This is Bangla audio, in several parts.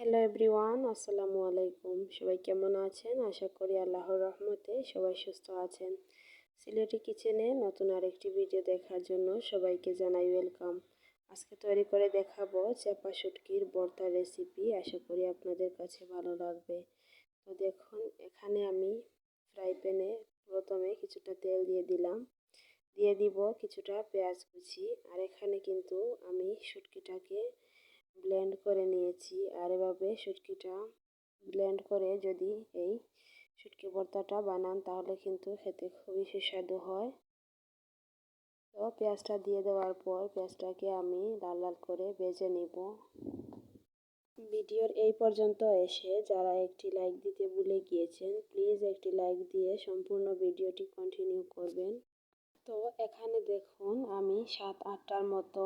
হ্যালো এভরিওয়ান, আসসালামু আলাইকুম। সবাই কেমন আছেন? আশা করি আল্লাহর রহমতে সবাই সুস্থ আছেন। সিলেটি কিচেনে নতুন আরেকটি ভিডিও দেখার জন্য সবাইকে জানাই ওয়েলকাম। আজকে তৈরি করে দেখাবো চাপা শুটকির ভর্তা রেসিপি। আশা করি আপনাদের কাছে ভালো লাগবে। তো দেখুন, এখানে আমি ফ্রাই প্যানে প্রথমে কিছুটা তেল দিয়ে দিলাম, দিয়ে দিব কিছুটা পেঁয়াজ কুচি। আর এখানে কিন্তু আমি শুটকিটাকে ব্লেন্ড করে নিয়েছি। আর এভাবে শুটকিটা ব্লেন্ড করে যদি এই শুটকি ভর্তাটা বানান তাহলে কিন্তু খেতে খুবই সুস্বাদু হয়। তো পেঁয়াজটা দিয়ে দেওয়ার পর পেঁয়াজটাকে আমি লাল লাল করে ভেজে নিব। ভিডিওর এই পর্যন্ত এসে যারা একটি লাইক দিতে ভুলে গিয়েছেন, প্লিজ একটি লাইক দিয়ে সম্পূর্ণ ভিডিওটি কন্টিনিউ করবেন। তো এখানে দেখুন, আমি 7-8টার মতো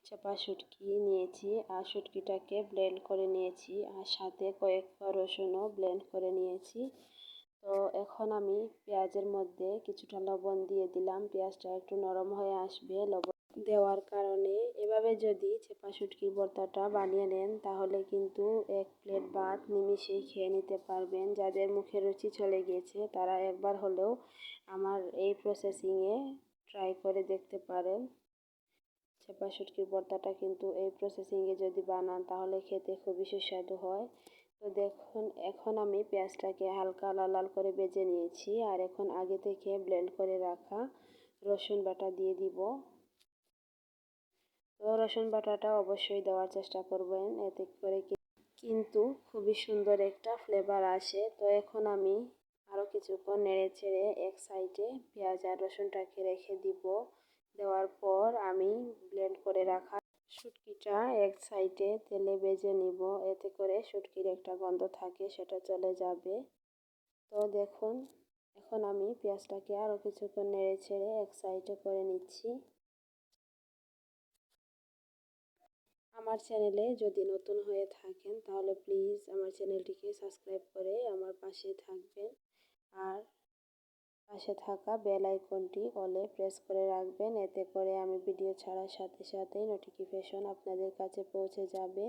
চাপা শুটকি নিয়েছি আর শুটকিটাকে ব্লেন্ড করে নিয়েছি আর সাথে কয়েকটা রসুনও ব্লেন্ড করে নিয়েছি। তো এখন আমি পেঁয়াজের মধ্যে কিছুটা লবণ দিয়ে দিলাম। পেঁয়াজটা একটু নরম হয়ে আসবে লবণ দেওয়ার কারণে। এভাবে যদি চাপা শুটকির ভর্তাটা বানিয়ে নেন তাহলে কিন্তু এক প্লেট ভাত নিমিষেই খেয়ে নিতে পারবেন। যাদের মুখে রুচি চলে গিয়েছে তারা একবার হলেও আমার এই প্রসেসিংয়ে ট্রাই করে দেখতে পারেন। চাপা শুটকির ভর্তাটা কিন্তু এই প্রসেসিংয়ে যদি বানান তাহলে খেতে খুবই সুস্বাদু হয়। তো দেখুন, এখন আমি পেঁয়াজটাকে হালকা লাল লাল করে ভেজে নিয়েছি। আর এখন আগে থেকে ব্লেন্ড করে রাখা রসুন বাটা দিয়ে দিব। তো রসুন বাটাটা অবশ্যই দেওয়ার চেষ্টা করবেন, এতে করে কিন্তু খুবই সুন্দর একটা ফ্লেভার আসে। তো এখন আমি আরও কিছুক্ষণ নেড়ে চেড়ে এক সাইডে পেঁয়াজ আর রসুনটাকে রেখে দিব। দেওয়ার পর আমি ব্লেন্ড করে রাখা শুটকিটা এক সাইডে তেলে ভেজে নিব, এতে করে শুটকির একটা গন্ধ থাকে সেটা চলে যাবে। তো দেখুন, এখন আমি পেঁয়াজটাকে আরও কিছুক্ষণ নেড়ে ছেড়ে এক সাইডে করে নিচ্ছি। আমার চ্যানেলে যদি নতুন হয়ে থাকেন তাহলে প্লিজ আমার চ্যানেলটিকে সাবস্ক্রাইব করে আমার পাশে থাকবেন। আর পাশে থাকা বেল আইকনটি অলে প্রেস করে রাখবেন, এতে করে আমি ভিডিও ছাড়ার সাথে সাথেই নোটিফিকেশন আপনাদের কাছে পৌঁছে যাবে।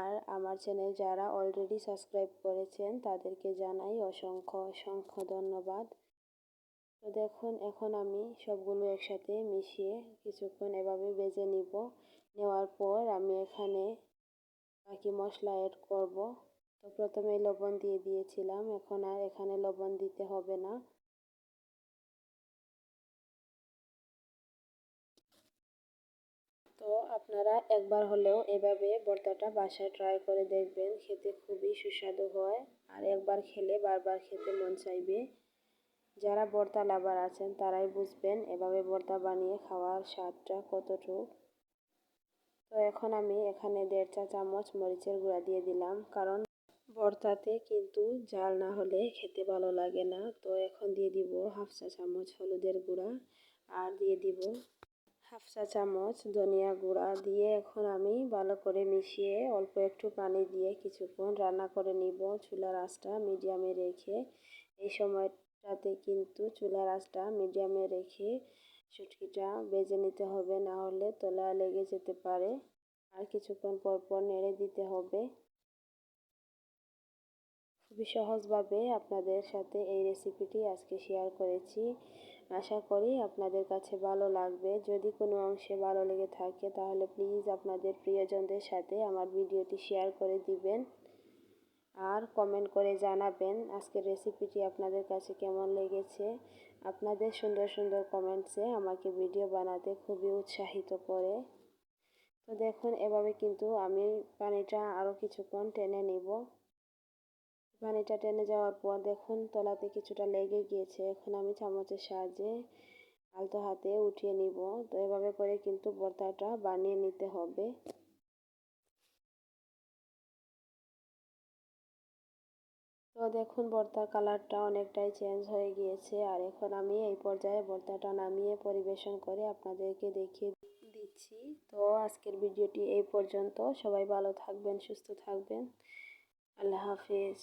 আর আমার চ্যানেল যারা অলরেডি সাবস্ক্রাইব করেছেন তাদেরকে জানাই অসংখ্য অসংখ্য ধন্যবাদ। তো দেখুন, এখন আমি সবগুলো একসাথে মিশিয়ে কিছুক্ষণ এভাবে ভেজে নিব। নেওয়ার পর আমি এখানে বাকি মশলা অ্যাড করব। তো প্রথমে লবণ দিয়ে দিয়েছিলাম, এখন আর এখানে লবণ দিতে হবে না। তো আপনারা একবার হলেও এভাবে ভর্তাটা বাসায় ট্রাই করে দেখবেন, খেতে খুবই সুস্বাদু হয়। আর একবার খেলে বারবার খেতে মন চাইবে। যারা ভর্তা লাভার আছেন তারাই বুঝবেন এভাবে ভর্তা বানিয়ে খাওয়ার স্বাদটা কতটুকু। তো এখন আমি এখানে 1.5 চা চামচ মরিচের গুঁড়া দিয়ে দিলাম, কারণ ভর্তাতে কিন্তু ঝাল না হলে খেতে ভালো লাগে না। তো এখন দিয়ে দিব 1/2 চা চামচ হলুদের গুঁড়া আর দিয়ে দিব 1/2 চা চামচ ধনিয়া গুঁড়া দিয়ে এখন আমি ভালো করে মিশিয়ে অল্প একটু পানি দিয়ে কিছুক্ষণ রান্না করে নিব চুলার আঁচটা মিডিয়ামে রেখে। এই সময়টাতে কিন্তু চুলার আঁচটা মিডিয়ামে রেখে শুটকিটা ভেজে নিতে হবে, না হলে তলায় লেগে যেতে পারে। আর কিছুক্ষণ পর পর নেড়ে দিতে হবে। খুবই সহজভাবে আপনাদের সাথে এই রেসিপিটি আজকে শেয়ার করেছি। আশা করি আপনাদের কাছে ভালো লাগবে। যদি কোনো অংশে ভালো লেগে থাকে তাহলে প্লিজ আপনাদের প্রিয়জনদের সাথে আমার ভিডিওটি শেয়ার করে দিবেন আর কমেন্ট করে জানাবেন আজকের রেসিপিটি আপনাদের কাছে কেমন লেগেছে। আপনাদের সুন্দর সুন্দর কমেন্টসে আমাকে ভিডিও বানাতে খুবই উৎসাহিত করে। তো দেখুন, এভাবে কিন্তু আমি পানিটা আরও কিছুক্ষণ টেনে নিব। পানিটা টেনে যাওয়ার পর দেখুন তলাতে কিছুটা লেগে গিয়েছে। এখন আমি চামচের সাহায্যে আলতো হাতে উঠিয়ে নিব। তো এভাবে করে কিন্তু ভর্তাটা বানিয়ে নিতে হবে। তো দেখুন, ভর্তার কালারটা অনেকটাই চেঞ্জ হয়ে গিয়েছে। আর এখন আমি এই পর্যায়ে ভর্তাটা নামিয়ে পরিবেশন করে আপনাদেরকে দেখিয়ে দিচ্ছি। তো আজকের ভিডিওটি এই পর্যন্ত। সবাই ভালো থাকবেন, সুস্থ থাকবেন। আল্লাহ হাফিজ।